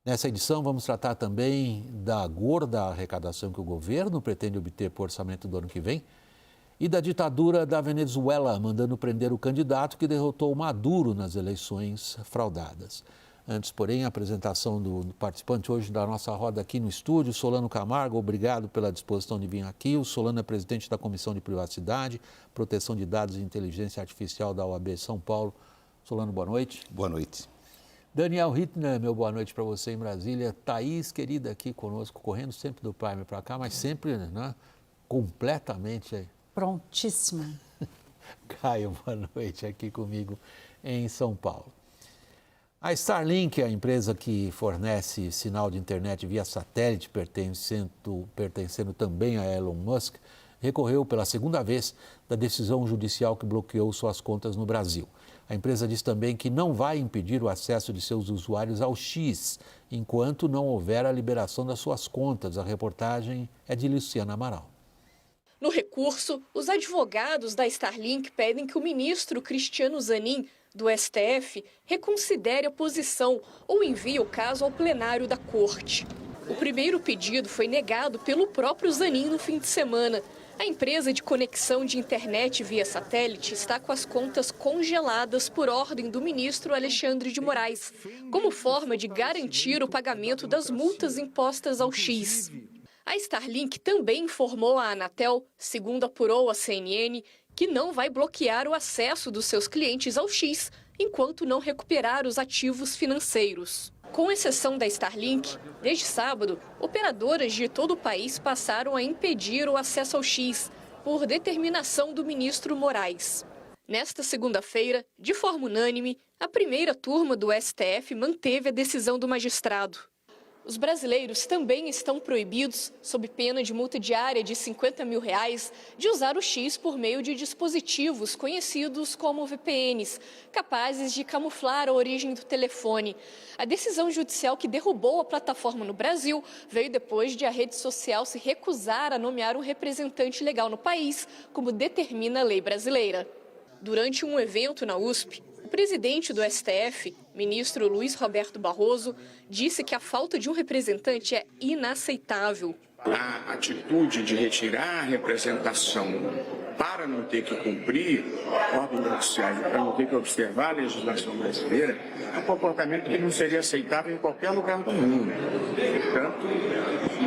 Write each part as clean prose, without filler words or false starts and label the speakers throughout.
Speaker 1: Nessa edição, vamos tratar também da gorda arrecadação que o governo pretende obter para o orçamento do ano que vem e da ditadura da Venezuela, mandando prender o candidato que derrotou Maduro nas eleições fraudadas. Antes, porém, a apresentação do participante hoje da nossa roda aqui no estúdio, Solano Camargo, obrigado pela disposição de vir aqui. O Solano é presidente da Comissão de Privacidade, Proteção de Dados e Inteligência Artificial da OAB São Paulo. Solano, boa noite.
Speaker 2: Boa noite.
Speaker 1: Daniel Hittner, meu boa noite para você em Brasília. Thaís, querida, aqui conosco, correndo sempre do Prime para cá, mas sempre, né, completamente...
Speaker 3: Prontíssima.
Speaker 1: Caio, boa noite, aqui comigo em São Paulo. A Starlink, a empresa que fornece sinal de internet via satélite, pertencendo também a Elon Musk, recorreu pela segunda vez da decisão judicial que bloqueou suas contas no Brasil. A empresa diz também que não vai impedir o acesso de seus usuários ao X, enquanto não houver a liberação das suas contas. A reportagem é de Luciana Amaral.
Speaker 4: No recurso, os advogados da Starlink pedem que o ministro Cristiano Zanin, do STF, reconsidere a posição ou envie o caso ao plenário da Corte. O primeiro pedido foi negado pelo próprio Zanin no fim de semana. A empresa de conexão de internet via satélite está com as contas congeladas por ordem do ministro Alexandre de Moraes, como forma de garantir o pagamento das multas impostas ao X. A Starlink também informou à Anatel, segundo apurou a CNN, que não vai bloquear o acesso dos seus clientes ao X, enquanto não recuperar os ativos financeiros. Com exceção da Starlink, desde sábado, operadoras de todo o país passaram a impedir o acesso ao X, por determinação do ministro Moraes. Nesta segunda-feira, de forma unânime, a primeira turma do STF manteve a decisão do magistrado. Os brasileiros também estão proibidos, sob pena de multa diária de R$50 mil, de usar o X por meio de dispositivos conhecidos como VPNs, capazes de camuflar a origem do telefone. A decisão judicial que derrubou a plataforma no Brasil veio depois de a rede social se recusar a nomear um representante legal no país, como determina a lei brasileira. Durante um evento na USP, o presidente do STF, ministro Luiz Roberto Barroso, disse que a falta de um representante é inaceitável.
Speaker 5: A atitude de retirar a representação para não ter que cumprir ordens judiciais, para não ter que observar a legislação brasileira, é um comportamento que não seria aceitável em qualquer lugar do mundo. Portanto,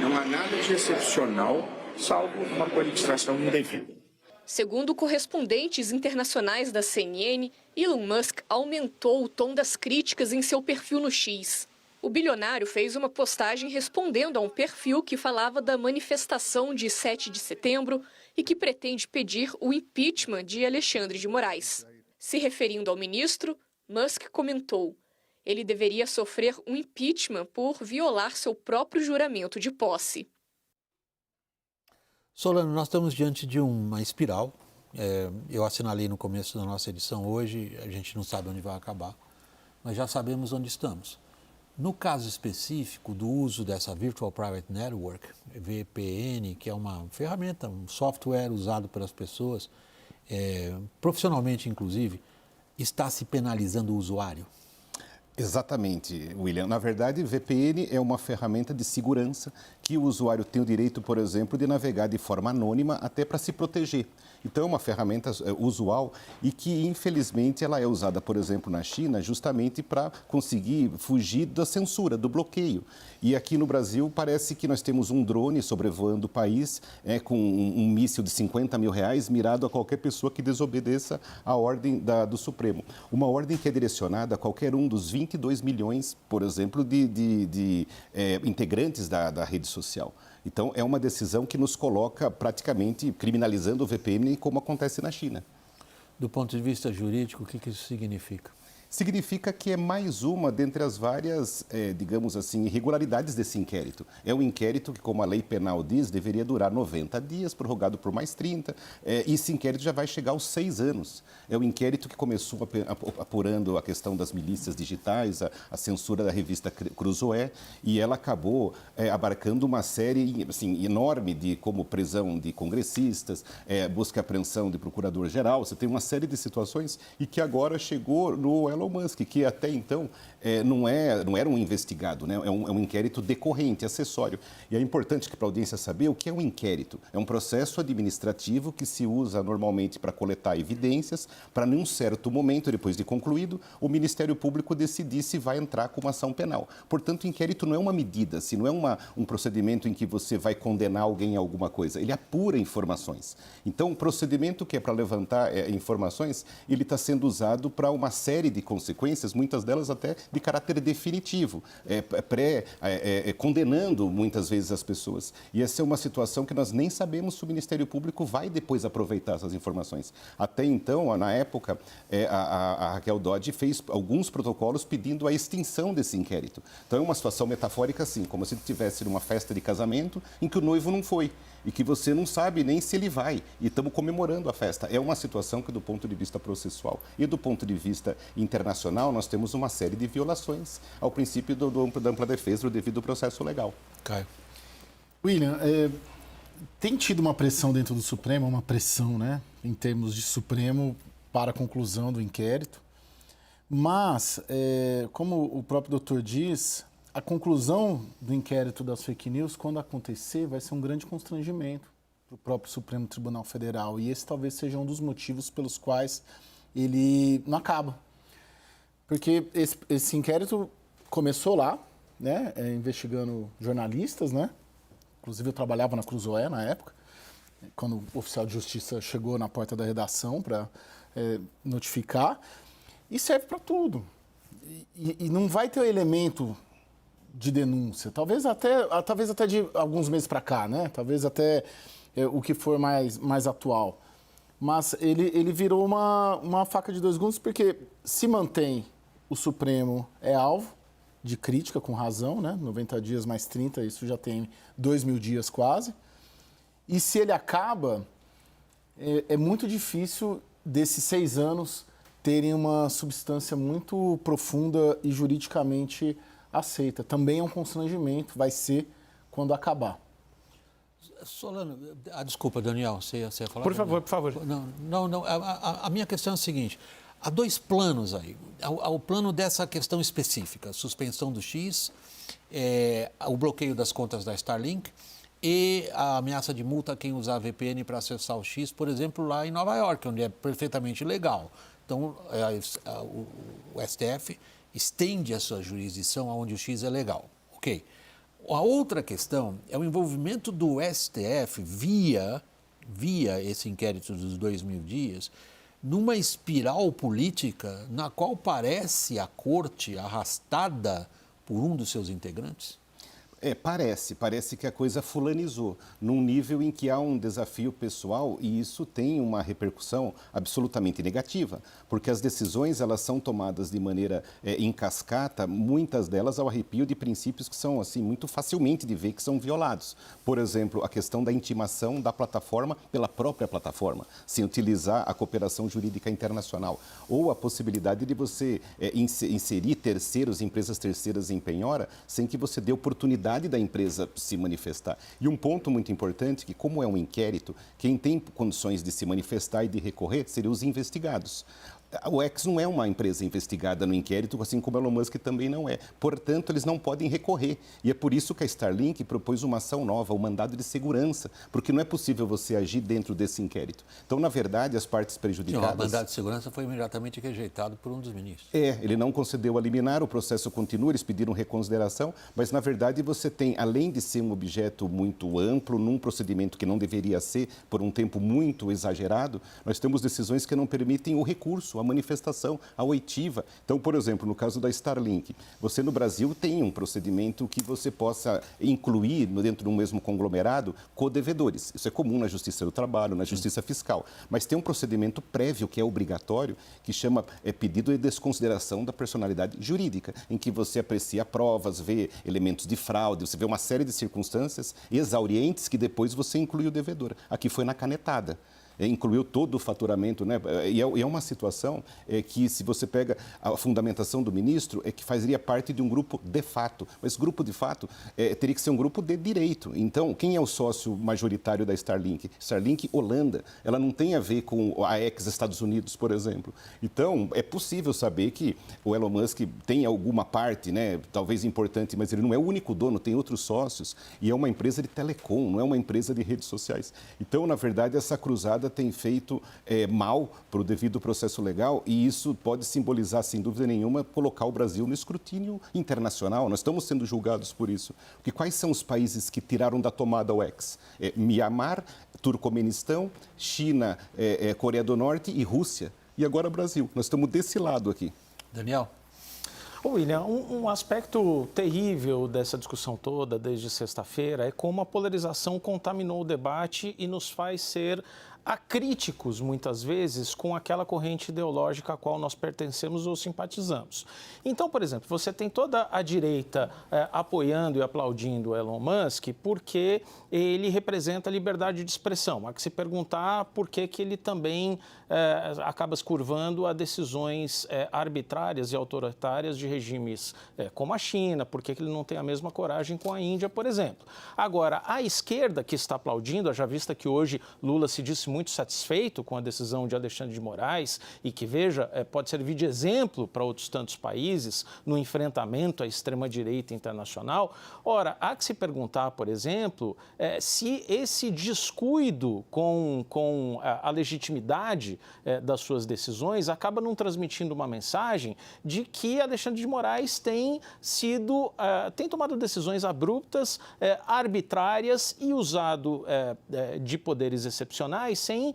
Speaker 5: não há nada de excepcional, salvo uma politização indevida.
Speaker 4: Segundo correspondentes internacionais da CNN, Elon Musk aumentou o tom das críticas em seu perfil no X. O bilionário fez uma postagem respondendo a um perfil que falava da manifestação de 7 de setembro e que pretende pedir o impeachment de Alexandre de Moraes. Se referindo ao ministro, Musk comentou: ele deveria sofrer um impeachment por violar seu próprio juramento de posse.
Speaker 1: Solano, nós estamos diante de uma espiral. Eu assinalei no começo da nossa edição hoje, a gente não sabe onde vai acabar, mas já sabemos onde estamos. No caso específico do uso dessa Virtual Private Network, VPN, que é uma ferramenta, um software usado pelas pessoas, profissionalmente inclusive, está se penalizando o usuário?
Speaker 2: Exatamente, William. Na verdade, VPN é uma ferramenta de segurança que o usuário tem o direito, por exemplo, de navegar de forma anônima até para se proteger. Então, é uma ferramenta usual e que, infelizmente, ela é usada, por exemplo, na China, justamente para conseguir fugir da censura, do bloqueio. E aqui no Brasil, parece que nós temos um drone sobrevoando o país com um míssil de R$50 mil mirado a qualquer pessoa que desobedeça a ordem do Supremo. Uma ordem que é direcionada a qualquer um dos 22 milhões, por exemplo, de integrantes da rede social. Então, é uma decisão que nos coloca praticamente criminalizando o VPN como acontece na China.
Speaker 1: Do ponto de vista jurídico, o que isso significa?
Speaker 2: Significa que é mais uma dentre as várias, digamos assim, irregularidades desse inquérito. É um inquérito que, como a lei penal diz, deveria durar 90 dias, prorrogado por mais 30. E esse inquérito já vai chegar aos 6 anos. É um inquérito que começou apurando a questão das milícias digitais, a censura da revista Cruzoé, e ela acabou abarcando uma série assim, enorme de como prisão de congressistas, busca e apreensão de procurador-geral. Você tem uma série de situações e que agora chegou no elo Elon Musk, que até então não era um investigado, né? É um inquérito decorrente, acessório. E é importante para a audiência saber o que é um inquérito. É um processo administrativo que se usa normalmente para coletar evidências, para, num certo momento, depois de concluído, o Ministério Público decidir se vai entrar com uma ação penal. Portanto, o inquérito não é uma medida, se não é um procedimento em que você vai condenar alguém a alguma coisa. Ele apura informações. Então, o procedimento que é para levantar informações, ele está sendo usado para uma série de consequências, muitas delas até de caráter definitivo, condenando muitas vezes as pessoas. E essa é uma situação que nós nem sabemos se o Ministério Público vai depois aproveitar essas informações. Até então, na época, a Raquel Dodge fez alguns protocolos pedindo a extinção desse inquérito. Então, é uma situação metafórica assim, como se estivesse numa festa de casamento em que o noivo não foi e que você não sabe nem se ele vai, e estamos comemorando a festa. É uma situação que, do ponto de vista processual e do ponto de vista internacional, nós temos uma série de violações ao princípio da ampla defesa do devido processo legal.
Speaker 1: Caio.
Speaker 3: William, tem tido uma pressão dentro do Supremo, uma pressão, né, em termos de Supremo para a conclusão do inquérito, mas, como o próprio doutor diz, a conclusão do inquérito das fake news, quando acontecer, vai ser um grande constrangimento para o próprio Supremo Tribunal Federal. E esse talvez seja um dos motivos pelos quais ele não acaba. Porque esse inquérito começou lá, né, investigando jornalistas, né? Inclusive eu trabalhava na Cruzoé na época, quando o oficial de justiça chegou na porta da redação para notificar. E serve para tudo. E não vai ter o elemento de denúncia, talvez até de alguns meses para cá, né? Talvez até o que for mais atual. Mas ele virou uma faca de dois gumes, porque se mantém o Supremo alvo de crítica, com razão, né? 90 dias mais 30, isso já tem 2.000 dias quase. E se ele acaba, é muito difícil desses 6 anos terem uma substância muito profunda e juridicamente aceita. Também é um constrangimento, vai ser quando acabar.
Speaker 1: Solano, desculpa, Daniel, você ia falar?
Speaker 3: Por favor.
Speaker 1: Não. A minha questão é a seguinte: há 2 planos aí. Há o plano dessa questão específica, suspensão do X, o bloqueio das contas da Starlink e a ameaça de multa a quem usar VPN para acessar o X, por exemplo, lá em Nova York, onde é perfeitamente legal. Então, o STF estende a sua jurisdição aonde o X é legal. Ok. A outra questão é o envolvimento do STF via esse inquérito dos 2.000 dias numa espiral política na qual parece a corte arrastada por um dos seus integrantes?
Speaker 2: Parece que a coisa fulanizou, num nível em que há um desafio pessoal e isso tem uma repercussão absolutamente negativa, porque as decisões elas são tomadas de maneira em cascata, muitas delas ao arrepio de princípios que são assim muito facilmente de ver que são violados. Por exemplo, a questão da intimação da plataforma pela própria plataforma, sem utilizar a cooperação jurídica internacional, ou a possibilidade de você inserir empresas terceiras em penhora, sem que você dê oportunidade da empresa se manifestar. E um ponto muito importante, que como é um inquérito, quem tem condições de se manifestar e de recorrer seriam os investigados. O X não é uma empresa investigada no inquérito, assim como a Elon Musk também não é. Portanto, eles não podem recorrer. E é por isso que a Starlink propôs uma ação nova, o mandado de segurança, porque não é possível você agir dentro desse inquérito. Então, na verdade, as partes prejudicadas...
Speaker 1: O mandado de segurança foi imediatamente rejeitado por um dos ministros.
Speaker 2: Ele não concedeu a liminar, o processo continua, eles pediram reconsideração, mas, na verdade, você tem, além de ser um objeto muito amplo, num procedimento que não deveria ser, por um tempo muito exagerado, nós temos decisões que não permitem o recurso, a manifestação, a oitiva. Então, por exemplo, no caso da Starlink, você no Brasil tem um procedimento que você possa incluir dentro de um mesmo conglomerado codevedores. Isso é comum na Justiça do Trabalho, na Justiça Fiscal. Mas tem um procedimento prévio que é obrigatório, que chama pedido de desconsideração da personalidade jurídica, em que você aprecia provas, vê elementos de fraude, você vê uma série de circunstâncias exaurientes que depois você inclui o devedor. Aqui foi na canetada. incluiu todo o faturamento, né? E é uma situação que, se você pega a fundamentação do ministro, é que faria parte de um grupo de fato. Mas grupo de fato teria que ser um grupo de direito. Então, quem é o sócio majoritário da Starlink? Starlink Holanda. Ela não tem a ver com a ex-Estados Unidos, por exemplo. Então, é possível saber que o Elon Musk tem alguma parte, né, talvez importante, mas ele não é o único dono, tem outros sócios. E é uma empresa de telecom, não é uma empresa de redes sociais. Então, na verdade, essa cruzada tem feito mal para o devido processo legal e isso pode simbolizar, sem dúvida nenhuma, colocar o Brasil no escrutínio internacional. Nós estamos sendo julgados por isso. Porque quais são os países que tiraram da tomada o X? Mianmar, Turcomenistão, China, Coreia do Norte e Rússia. E agora Brasil. Nós estamos desse lado aqui.
Speaker 1: Daniel?
Speaker 6: William, um aspecto terrível dessa discussão toda desde sexta-feira é como a polarização contaminou o debate e nos faz ser acríticos, muitas vezes, com aquela corrente ideológica a qual nós pertencemos ou simpatizamos. Então, por exemplo, você tem toda a direita apoiando e aplaudindo o Elon Musk porque ele representa a liberdade de expressão. Há que se perguntar por que ele também acaba se curvando a decisões arbitrárias e autoritárias de regimes como a China, por que ele não tem a mesma coragem com a Índia, por exemplo. Agora, a esquerda que está aplaudindo, haja vista que hoje Lula se disse muito satisfeito com a decisão de Alexandre de Moraes e que, veja, pode servir de exemplo para outros tantos países no enfrentamento à extrema-direita internacional. Ora, há que se perguntar, por exemplo, se esse descuido com a legitimidade das suas decisões acaba não transmitindo uma mensagem de que Alexandre de Moraes tem tomado decisões abruptas, arbitrárias e usado de poderes excepcionais sem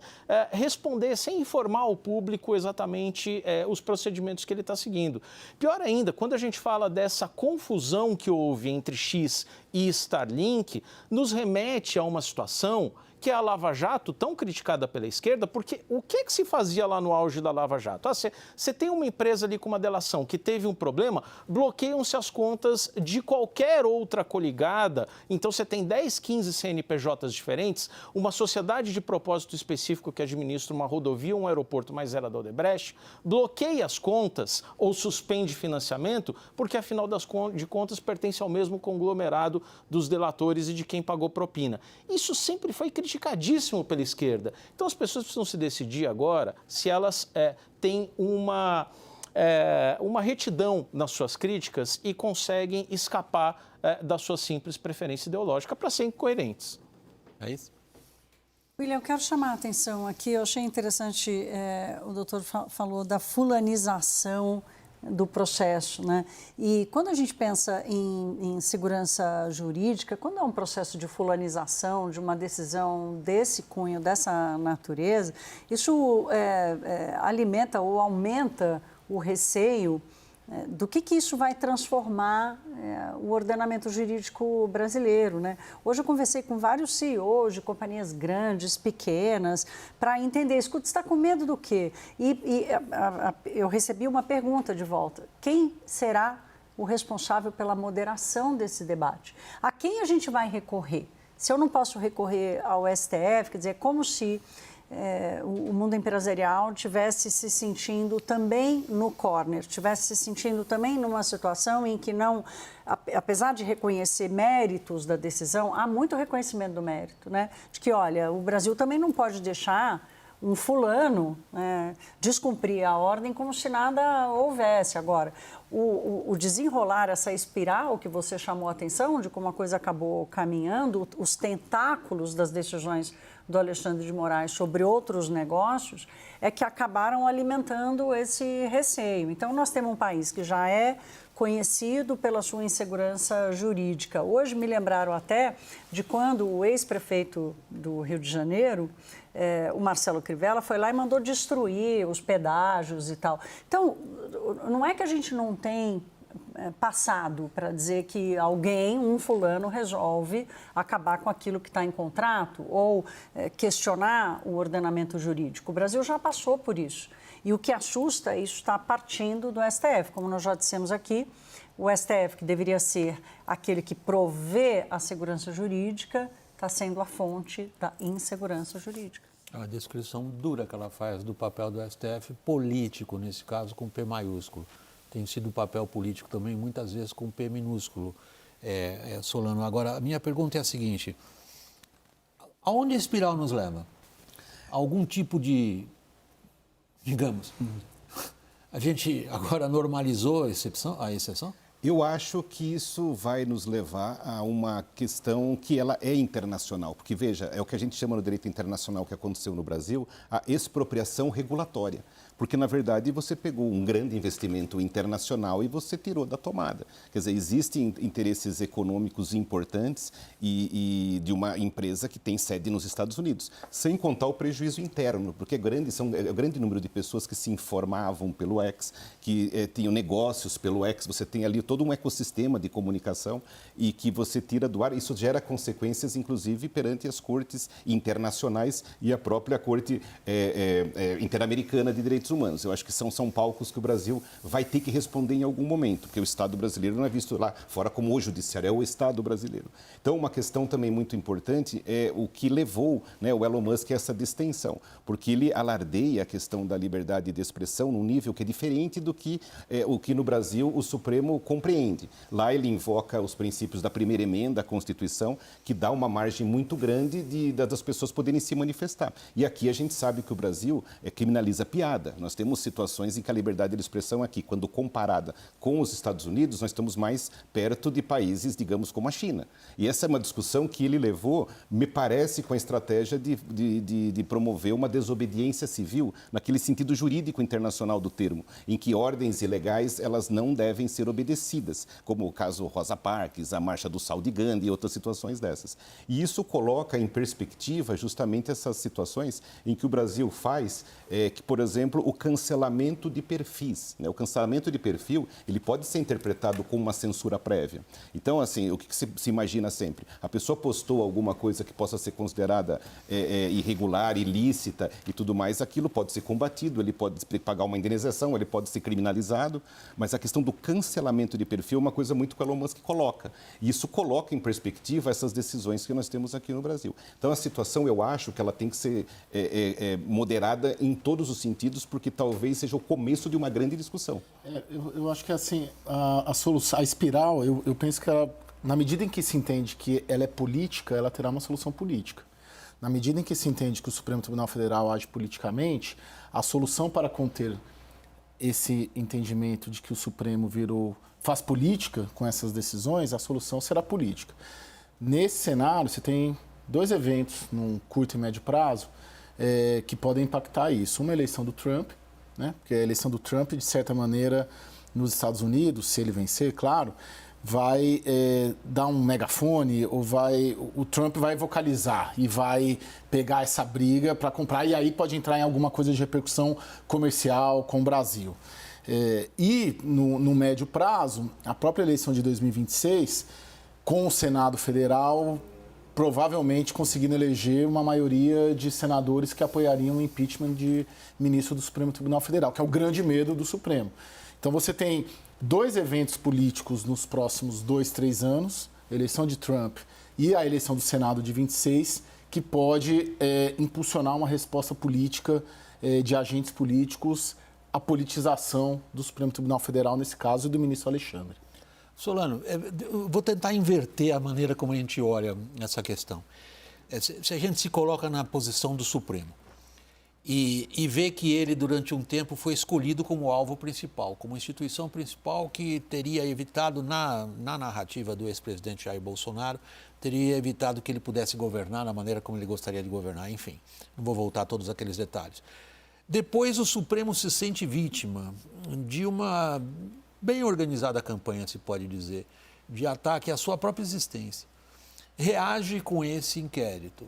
Speaker 6: responder, sem informar ao público exatamente os procedimentos que ele está seguindo. Pior ainda, quando a gente fala dessa confusão que houve entre X e Starlink, nos remete a uma situação que é a Lava Jato, tão criticada pela esquerda, porque o que se fazia lá no auge da Lava Jato? Você tem uma empresa ali com uma delação que teve um problema, bloqueiam-se as contas de qualquer outra coligada, então você tem 10, 15 CNPJs diferentes, uma sociedade de propósito específico que administra uma rodovia, um aeroporto, mas era da Odebrecht, bloqueia as contas ou suspende financiamento, porque afinal de contas pertence ao mesmo conglomerado dos delatores e de quem pagou propina. Isso sempre foi criticadíssimo pela esquerda. Então as pessoas precisam se decidir agora se elas têm uma retidão nas suas críticas e conseguem escapar da sua simples preferência ideológica para serem coerentes.
Speaker 1: É isso?
Speaker 7: William, eu quero chamar a atenção aqui, eu achei interessante, o doutor falou da fulanização do processo, né? E quando a gente pensa em segurança jurídica, quando é um processo de fulanização, de uma decisão desse cunho, dessa natureza, isso alimenta ou aumenta o receio do que isso vai transformar o ordenamento jurídico brasileiro, né? Hoje eu conversei com vários CEOs de companhias grandes, pequenas, para entender, escuta, você está com medo do quê? Eu recebi uma pergunta de volta, quem será o responsável pela moderação desse debate? A quem a gente vai recorrer? Se eu não posso recorrer ao STF, quer dizer, é como se o mundo empresarial tivesse se sentindo também no corner, tivesse se sentindo também numa situação em que não, apesar de reconhecer méritos da decisão, há muito reconhecimento do mérito, né? De que, olha, o Brasil também não pode deixar um fulano descumprir a ordem como se nada houvesse. Agora, o desenrolar essa espiral que você chamou a atenção, de como a coisa acabou caminhando, os tentáculos das decisões do Alexandre de Moraes sobre outros negócios, é que acabaram alimentando esse receio. Então, nós temos um país que já é conhecido pela sua insegurança jurídica. Hoje me lembraram até de quando o ex-prefeito do Rio de Janeiro, o Marcelo Crivella, foi lá e mandou destruir os pedágios e tal. Então, não é que a gente não tem passado para dizer que alguém, um fulano, resolve acabar com aquilo que está em contrato ou questionar o ordenamento jurídico. O Brasil já passou por isso. E o que assusta é isso está partindo do STF. Como nós já dissemos aqui, o STF, que deveria ser aquele que provê a segurança jurídica, está sendo a fonte da insegurança jurídica.
Speaker 1: A descrição dura que ela faz do papel do STF, político, nesse caso, com P maiúsculo. Tem sido papel político também, muitas vezes com P minúsculo, Solano. Agora, a minha pergunta é a seguinte: aonde a espiral nos leva? Algum tipo de, digamos, a gente agora normalizou a exceção?
Speaker 2: Eu acho que isso vai nos levar a uma questão que ela é internacional, porque, veja, é o que a gente chama no direito internacional que aconteceu no Brasil, a expropriação regulatória. Porque, na verdade, você pegou um grande investimento internacional e você tirou da tomada. Quer dizer, existem interesses econômicos importantes e de uma empresa que tem sede nos Estados Unidos, sem contar o prejuízo interno, porque é grande número de pessoas que se informavam pelo X, que tinham negócios pelo X, você tem ali todo um ecossistema de comunicação e que você tira do ar. Isso gera consequências, inclusive, perante as cortes internacionais e a própria Corte Interamericana de Direitos Humanos. Eu acho que são palcos que o Brasil vai ter que responder em algum momento, porque o Estado brasileiro não é visto lá fora como o judiciário, é o Estado brasileiro. Então, uma questão também muito importante é o que levou, né, o Elon Musk a essa distensão, porque ele alardeia a questão da liberdade de expressão num nível que é diferente do que o que no Brasil o Supremo compreende. Lá ele invoca os princípios da primeira emenda à Constituição, que dá uma margem muito grande das pessoas poderem se manifestar. E aqui a gente sabe que o Brasil criminaliza piada. Nós temos situações em que a liberdade de expressão aqui, quando comparada com os Estados Unidos, nós estamos mais perto de países, digamos, como a China. E essa é uma discussão que ele levou, me parece, com a estratégia de promover uma desobediência civil, naquele sentido jurídico internacional do termo, em que ordens ilegais elas não devem ser obedecidas, como o caso Rosa Parks, a Marcha do Sal de Gandhi e outras situações dessas. E isso coloca em perspectiva justamente essas situações em que o Brasil faz, que, por exemplo, o cancelamento de perfis. Né? O cancelamento de perfil, ele pode ser interpretado como uma censura prévia. Então, assim, o que se imagina sempre? A pessoa postou alguma coisa que possa ser considerada irregular, ilícita e tudo mais, aquilo pode ser combatido, ele pode pagar uma indenização, ele pode ser criminalizado, mas a questão do cancelamento de perfil é uma coisa muito que o Elon Musk coloca. E isso coloca em perspectiva essas decisões que nós temos aqui no Brasil. Então, a situação, eu acho que ela tem que ser moderada em todos os sentidos, porque talvez seja o começo de uma grande discussão.
Speaker 3: Eu acho que, assim, a solução, a espiral, eu penso que ela, na medida em que se entende que ela é política, ela terá uma solução política. Na medida em que se entende que o Supremo Tribunal Federal age politicamente, a solução para conter esse entendimento de que o Supremo faz política com essas decisões, a solução será política. Nesse cenário, você tem dois eventos, num curto e médio prazo, que podem impactar isso. Uma é a eleição do Trump, né? Porque a eleição do Trump, de certa maneira, nos Estados Unidos, se ele vencer, claro, vai dar um megafone, o Trump vai vocalizar e vai pegar essa briga para comprar, e aí pode entrar em alguma coisa de repercussão comercial com o Brasil. E no médio prazo, a própria eleição de 2026, com o Senado Federal provavelmente conseguindo eleger uma maioria de senadores que apoiariam o impeachment de ministro do Supremo Tribunal Federal, que é o grande medo do Supremo. Então você tem dois eventos políticos nos próximos 2, 3 anos, a eleição de Trump e a eleição do Senado de 26, que pode impulsionar uma resposta política de agentes políticos à politização do Supremo Tribunal Federal, nesse caso, e do ministro Alexandre.
Speaker 1: Solano, eu vou tentar inverter a maneira como a gente olha essa questão. Se a gente se coloca na posição do Supremo e vê que ele, durante um tempo, foi escolhido como alvo principal, como instituição principal que teria evitado, na narrativa do ex-presidente Jair Bolsonaro, teria evitado que ele pudesse governar da maneira como ele gostaria de governar. Enfim, não vou voltar a todos aqueles detalhes. Depois, o Supremo se sente vítima de uma bem organizada campanha, se pode dizer, de ataque à sua própria existência. Reage com esse inquérito.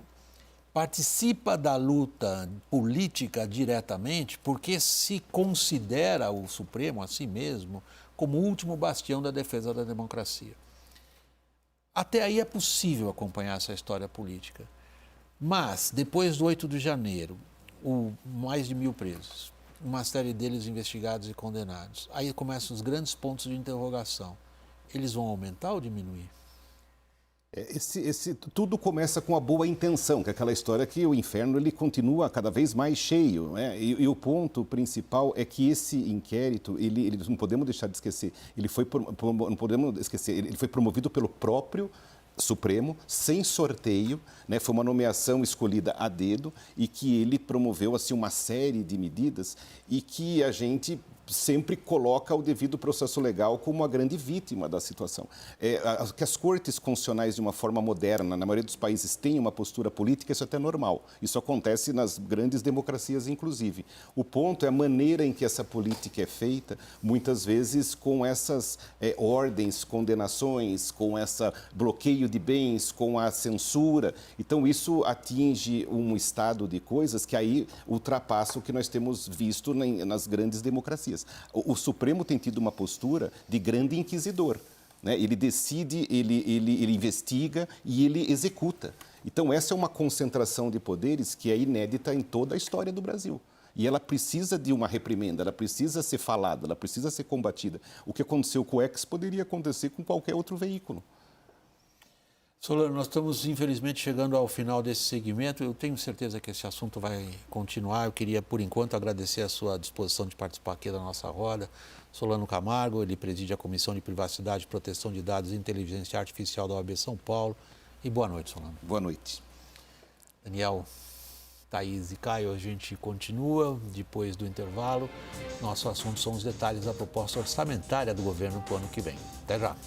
Speaker 1: Participa da luta política diretamente porque se considera o Supremo, a si mesmo, como o último bastião da defesa da democracia. Até aí é possível acompanhar essa história política. Mas, depois do 8 de janeiro, mais de 1.000 presos, uma série deles investigados e condenados. Aí começam os grandes pontos de interrogação. Eles vão aumentar ou diminuir?
Speaker 2: Tudo começa com a boa intenção, que é aquela história que o inferno ele continua cada vez mais cheio, né? E o ponto principal é que esse inquérito, ele não podemos deixar de esquecer, não podemos esquecer, ele foi promovido pelo próprio Supremo, sem sorteio, né? Foi uma nomeação escolhida a dedo e que ele promoveu assim, uma série de medidas e que a gente sempre coloca o devido processo legal como a grande vítima da situação. Que as cortes constitucionais, de uma forma moderna, na maioria dos países, têm uma postura política, isso é até normal. Isso acontece nas grandes democracias, inclusive. O ponto é a maneira em que essa política é feita, muitas vezes com essas ordens, condenações, com esse bloqueio de bens, com a censura. Então, isso atinge um estado de coisas que aí ultrapassa o que nós temos visto nas grandes democracias. O Supremo tem tido uma postura de grande inquisidor, né? Ele decide, ele investiga e ele executa. Então, essa é uma concentração de poderes que é inédita em toda a história do Brasil. E ela precisa de uma reprimenda, ela precisa ser falada, ela precisa ser combatida. O que aconteceu com o X poderia acontecer com qualquer outro veículo.
Speaker 1: Solano, nós estamos infelizmente chegando ao final desse segmento. Eu tenho certeza que esse assunto vai continuar. Eu queria, por enquanto, agradecer a sua disposição de participar aqui da nossa roda. Solano Camargo, ele preside a Comissão de Privacidade, Proteção de Dados e Inteligência Artificial da OAB São Paulo. E boa noite, Solano.
Speaker 2: Boa noite.
Speaker 1: Daniel, Thaís e Caio, a gente continua depois do intervalo. Nosso assunto são os detalhes da proposta orçamentária do governo para o ano que vem. Até já.